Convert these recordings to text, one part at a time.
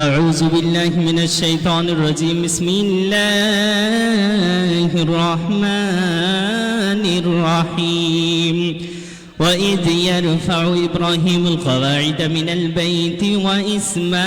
أعوذ بالله من الشيطان الرجيم بسم الله الرحمن الرحيم وإذ يرفع إبراهيم القواعد من البيت وإسماعيل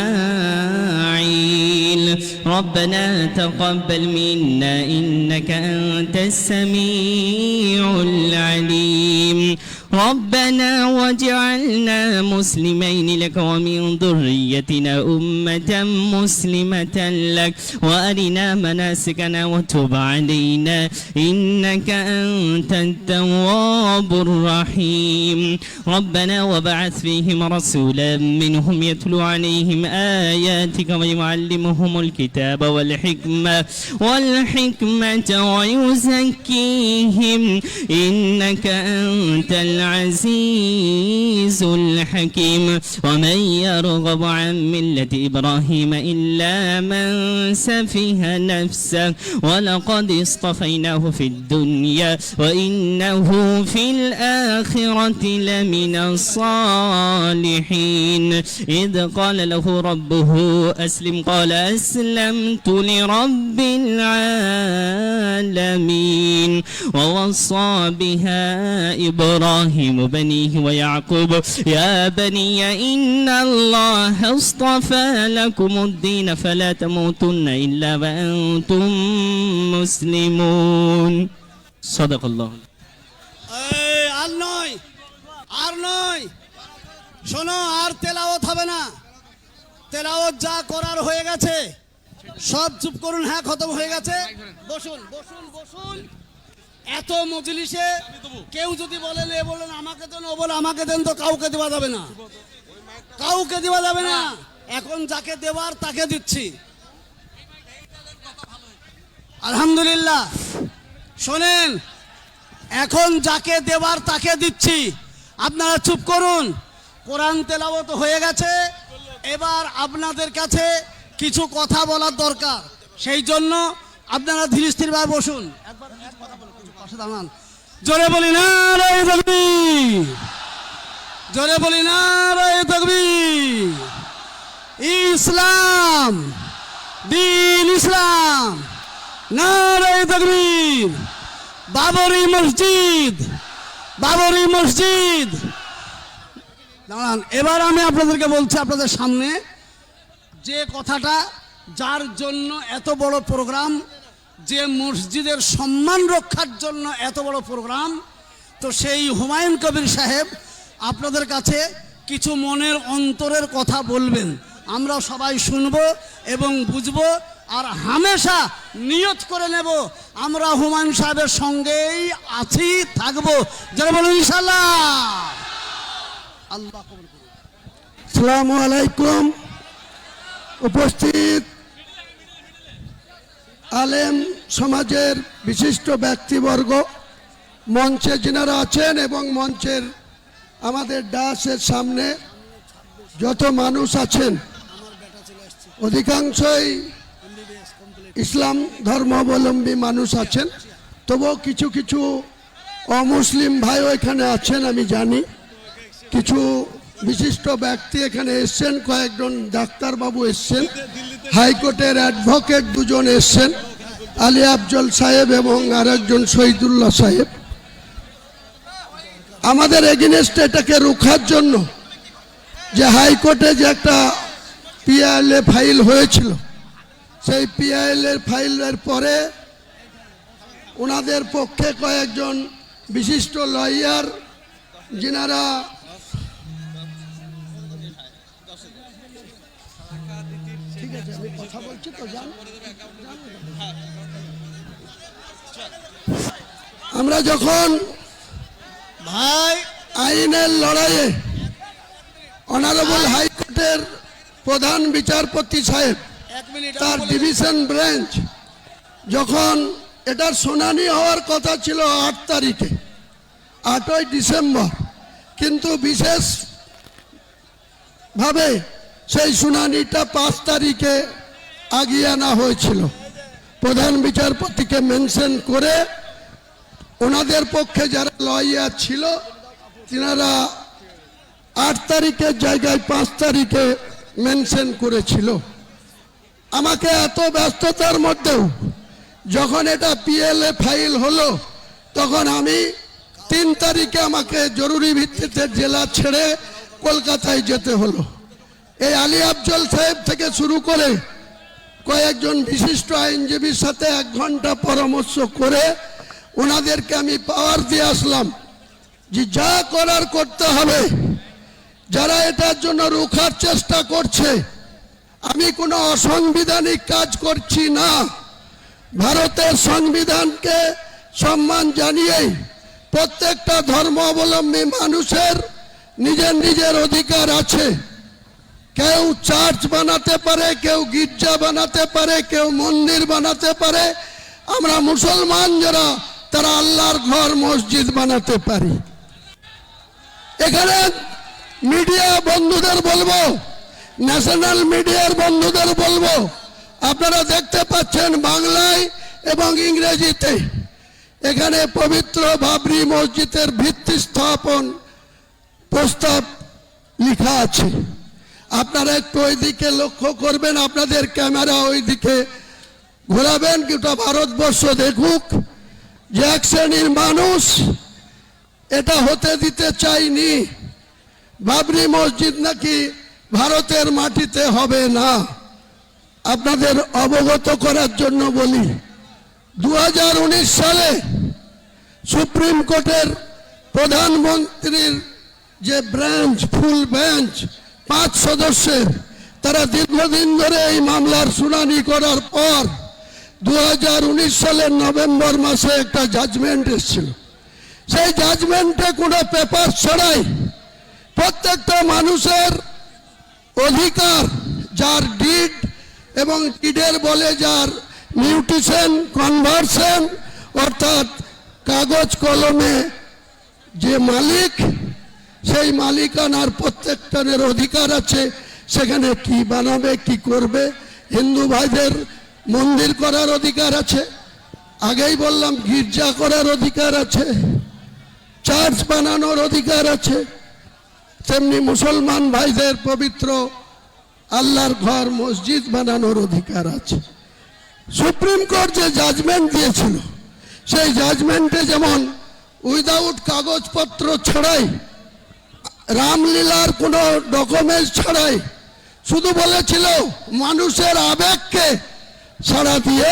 ربنا تقبل منا إنك أنت السميع العليم ربنا واجعلنا مسلمين لك ومن ذريتنا أمة مسلمة لك وأرنا مناسكنا وتب علينا إنك أنت التواب الرحيم ربنا وبعث فيهم رسولا منهم يتلو عليهم آياتك ويعلمهم الكتاب والحكمة ويزكيهم إنك أنت العزيز الحكيم ومن يرغب عن ملة إبراهيم إلا من سفه نفسه ولقد اصطفيناه في الدنيا وإنه في الآخرة لمن الصالحين إذ قال له ربه أسلم قال أسلمت لرب العالمين ووصى بها إبراهيم بنيه ويعقوب يا بني إن الله اصطفى لكم الدين فلا تموتن إلا وأنتم مسلمون صدق الله আর নয় শোনো, আর তেলাওয়াত হবে না। তেলাওয়াত যা করার হয়ে গেছে, সব চুপ করুন। হ্যাঁ, খতম হয়ে গেছে। বসুন বসুন বসুন। এত মজলিসে কেউ যদি বলেন এ বলেন আমাকে দেন, ও বলে আমাকে দেন, তো কাউকে দেওয়া যাবে না, কাউকে দেওয়া যাবে না। এখন যাকে দেওয়ার তাকে দিচ্ছি। আলহামদুলিল্লাহ। শোনেন, এখন যাকে দেওয়ার তাকে দিচ্ছি, আপনারা চুপ করুন। কোরআন তেলাওয়াত হয়ে গেছে, এবার আপনাদের কাছে কিছু কথা বলার দরকার। সেই জন্য আপনারা ধীর স্থির ভাবে বসুন। একবার এক কথা বলুন, কিছু পাশে দাঁড়ান। জোরে বলি নারায়ে তাকবীর, জোরে বলি নারায়ে তাকবীর। ইসলাম, দ্বীন ইসলাম, নারায়ে তাকবীর। বাবরি মসজিদ, বাবরি মসজিদ। দাঁড়ান, এবার আমি আপনাদেরকে বলছি, আপনাদের সামনে যে কথাটা, যার জন্য এত বড় প্রোগ্রাম, যে মসজিদের সম্মান রক্ষার জন্য এত বড় প্রোগ্রাম, তো সেই হুমায়ুন কবির সাহেব আপনাদের কাছে কিছু মনের অন্তরের কথা বলবেন। আমরা সবাই শুনব এবং বুঝব, আর হামেশা নিয়ত করে নেব আমরা হুমায়ুন সাহেবের সঙ্গেই আছি, থাকবো। যারা বলুন ইনশাআল্লাহ। আল্লাহ কবুল করুন। আসসালামু আলাইকুম। উপস্থিত আলেম সমাজের বিশিষ্ট ব্যক্তিবর্গ, মঞ্চে যিনারা আছেন এবং মঞ্চের আমাদের ডাসের সামনে যত মানুষ আছেন, অধিকাংশই ইসলাম ধর্মাবলম্বী মানুষ আছেন, তবুও কিছু কিছু অমুসলিম ভাইও এখানে আছেন। আমি জানি কিছু বিশিষ্ট ব্যক্তি এখানে এসছেন, কয়েকজন ডাক্তারবাবু এসছেন, হাইকোর্টের অ্যাডভোকেট দুজন এসছেন, আলী আফজল সাহেব এবং আরেকজন শহীদুল্লাহ সাহেব। আমাদের এগেনস্টে এটাকে রোখার জন্য যে হাইকোর্টে যে একটা পিআইএলএ ফাইল হয়েছিল, সেই পিআইএলএ ফাইলের পরে ওনাদের পক্ষে কয়েকজন বিশিষ্ট লয়ার, যিনারা ঠিক আছে, আমি কথা বলছি তো জান। আমরা যখন ভাই আইনের লড়াইয়ে অনারেবল হাইকোর্টের প্রধান বিচারপতি সাহেব, এক মিনিট, তার ডিভিশন বেঞ্চ, যখন এটার শুনানি হওয়ার কথা ছিল 8 তারিখে, 8ই ডিসেম্বর, কিন্তু বিশেষভাবে সেই শুনানিটা 5 তারিখে আগিয়ে আনা হয়েছিল। প্রধান বিচারপতিকে মেনশন করে ওনাদের পক্ষে যারা লয়ার ছিল, তিনারা 8 তারিখের জায়গায় 5 তারিখে মেনশন করেছিল। আমাকে এত ব্যস্ততার মধ্যেও যখন এটা পিএলএ ফাইল হলো, তখন আমি 3 তারিখে আমাকে জরুরি ভিত্তিতে জেলা ছেড়ে কলকাতায় যেতে হলো। এই আলী আফজল সাহেব থেকে শুরু করে কয়েকজন বিশিষ্ট আইনজীবীর সাথে 1 ঘন্টা পরামর্শ করে ওনাদেরকে আমি পাওয়ার দিয়ে আসলাম যে যা করার করতে হবে। যারা এটার জন্য রুখার চেষ্টা করছে, আমি কোনো অসাংবিধানিক কাজ করছি না। ভারতের সংবিধানকে সম্মান জানিয়েই প্রত্যেকটা ধর্মাবলম্বী মানুষের নিজের নিজের অধিকার আছে। কেউ চার্চ বানাতে পারে, কেউ গির্জা বানাতে পারে, কেউ মন্দির বানাতে পারে। আমরা মুসলমান যারা, তারা আল্লাহর ঘর মসজিদ বানাতে পারি। এখানে মিডিয়া বন্ধুদের বলবো, ন্যাশনাল মিডিয়ার বন্ধুদের বলবো, আপনারা দেখতে পাচ্ছেন বাংলায় এবং ইংরেজিতে এখানে পবিত্র বাবরি মসজিদের ভিত্তি স্থাপন প্রস্তাব লেখা আছে। আপনারা একটু ওইদিকে লক্ষ্য করবেন, আপনাদের ক্যামেরা ওইদিকে ঘোরাবেন, গোটা ভারতবর্ষ দেখুক যে এক শ্রেণীর মানুষ এটা হতে দিতে চাইনি। বাবরি মসজিদ নাকি ভারতের মাটিতে হবে না। আপনাদের অবগত করার জন্য বলি, 2019 সালে সুপ্রিম কোর্টের প্রধানমন্ত্রীর যে ব্রাঞ্চ, ফুল বেঞ্চ 5 সদস্যের, তারা দীর্ঘদিন ধরে এই মামলার শুনানি করার পর 2019 সালের নভেম্বর মাসে একটা জাজমেন্ট এসেছিল। সেই জাজমেন্টে কোনো পেপার ছাড়াই প্রত্যেকটা মানুষের অধিকার, যার ডিড এবং ডিডের বলে যার মিউটেশন, কনভার্সন, অর্থাৎ কাগজ কলমে যে মালিক, সেই মালিকানার প্রত্যেকটার অধিকার আছে। সেখানে কি বানাবে, কি করবে। হিন্দু ভাইদের মন্দির করার অধিকার আছে, আগেই বললাম গির্জা করার অধিকার আছে, চার্চ বানানোর অধিকার আছে। তেমনি মুসলমান ভাইদের পবিত্র আল্লাহর ঘর মসজিদ বানানোর অধিকার আছে। সুপ্রিম কোর্ট যে জাজমেন্ট দিয়েছিল, সেই জাজমেন্টে যেমন উইদাউট কাগজপত্র ছাড়াই, রামলীলার কোনো ডকুমেন্টস ছাড়াই, শুধু বলেছিল মানুষের আবেগকে সাড়া দিয়ে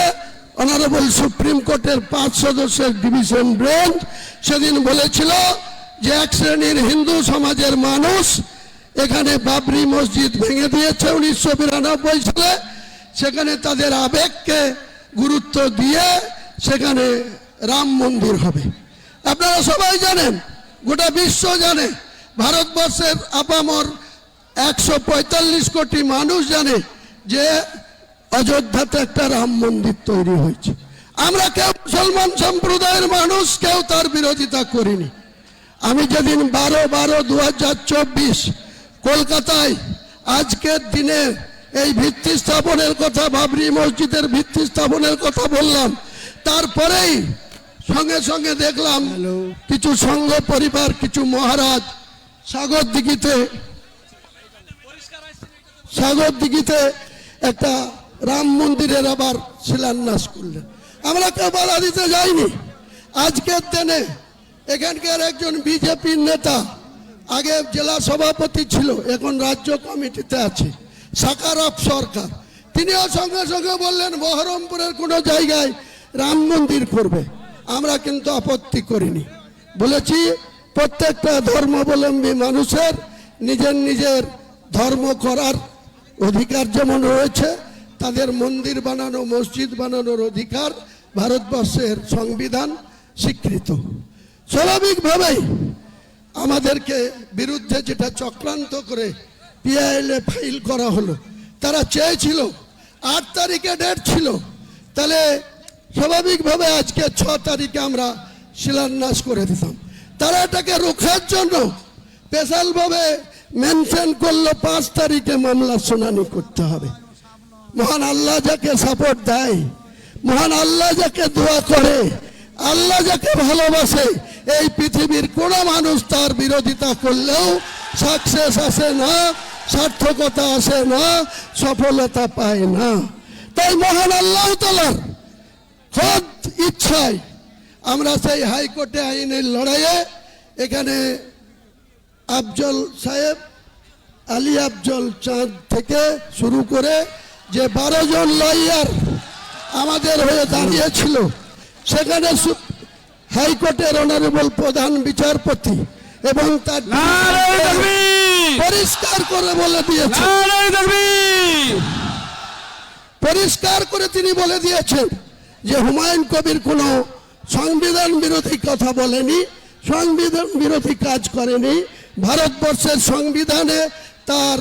অনারেবল সুপ্রিম কোর্টের 5 সদস্যের ডিভিশন বেঞ্চ সেদিন বলেছিল যে এক শ্রেণীর হিন্দু সমাজের মানুষ এখানে বাবরি মসজিদ ভেঙে দিয়েছে 1992 সালে। সেখানে তাদের আবেগকে গুরুত্ব দিয়ে সেখানে রাম মন্দির হবে। আপনারা সবাই জানেন, গোটা বিশ্ব জানে, ভারতবর্ষের আপামর 145 কোটি মানুষ জানে যে অযোধ্যাতে একটা রাম মন্দির তৈরি হয়েছে। আমরা কেউ মুসলমান সম্প্রদায়ের মানুষ কেউ তার বিরোধিতা করিনি। আমি যেদিন 12/12/2024 কলকাতায় আজকের দিনে এই ভিত্তি স্থাপনের কথা, বাবরি মসজিদের ভিত্তি স্থাপনের কথা বললাম, তারপরেই সঙ্গে সঙ্গে দেখলাম কিছু সংঘ পরিবার, কিছু মহারাজ সাগর দিঘিতে একটা রাম মন্দিরের আবার শিলান্যাস করলেন। আমরা কেউ বাধা দিতে যাইনি। আজকের দিনে এখানকার একজন বিজেপির নেতা, আগে জেলা সভাপতি ছিল, এখন রাজ্য কমিটিতে আছে, সাকারাপ সরকার, তিনিও সঙ্গে সঙ্গে বললেন বহরমপুরের কোনো জায়গায় রাম মন্দির করবে। আমরা কিন্তু আপত্তি করিনি, বলেছি প্রত্যেকটা ধর্মাবলম্বী মানুষের নিজের নিজের ধর্ম করার অধিকার যেমন রয়েছে, তাদের মন্দির বানানো, মসজিদ বানানোর অধিকার ভারতবর্ষের সংবিধান স্বীকৃত। স্বাভাবিকভাবেই আমাদেরকে বিরুদ্ধে যেটা চক্রান্ত করে পিআইএলএ ফাইল করা হলো, তারা চেয়েছিল 8 তারিখে ডেট ছিল, তাহলে স্বাভাবিকভাবে আজকে 6 তারিখে আমরা শিলান্যাস করে দিতাম। তারা এটাকে রোখার জন্য স্পেশালভাবে মেনশন করলো 5 তারিখে মামলা শুনানি করতে হবে। মহান আল্লাহ যাকে সাপোর্ট দেয়, মহান আল্লাহ যাকে দোয়া করে, আল্লাহ যাকে ভালোবাসে, এই পৃথিবীর কোন মানুষ তার বিরোধিতা করলেও সাকসেস আসে না, সার্থকতা আসে না, সফলতা পায় না। এই মহান আল্লাহ তাআলার খোদ ইচ্ছায় আমরা সেই হাইকোর্টে আইনের লড়াইয়ে এখানে আফজল সাহেব, আলী আফজল চাঁদ থেকে শুরু করে যে 12 জন লয়ার আমাদের হয়ে দাঁড়িয়েছিল, সেখানে হাইকোর্টের অনারেবল প্রধান বিচারপতি এবং তার নারায়ে তাকবীর, পরিষ্কার করে বলে দিয়েছেন, নারায়ে তাকবীর, পরিষ্কার করে তিনি বলে দিয়েছেন যে হুমায়ুন কবির কোনো সংবিধান বিরোধী কথা বলেনি, সংবিধান বিরোধী কাজ করেনি। ভারতবর্ষের সংবিধানে তার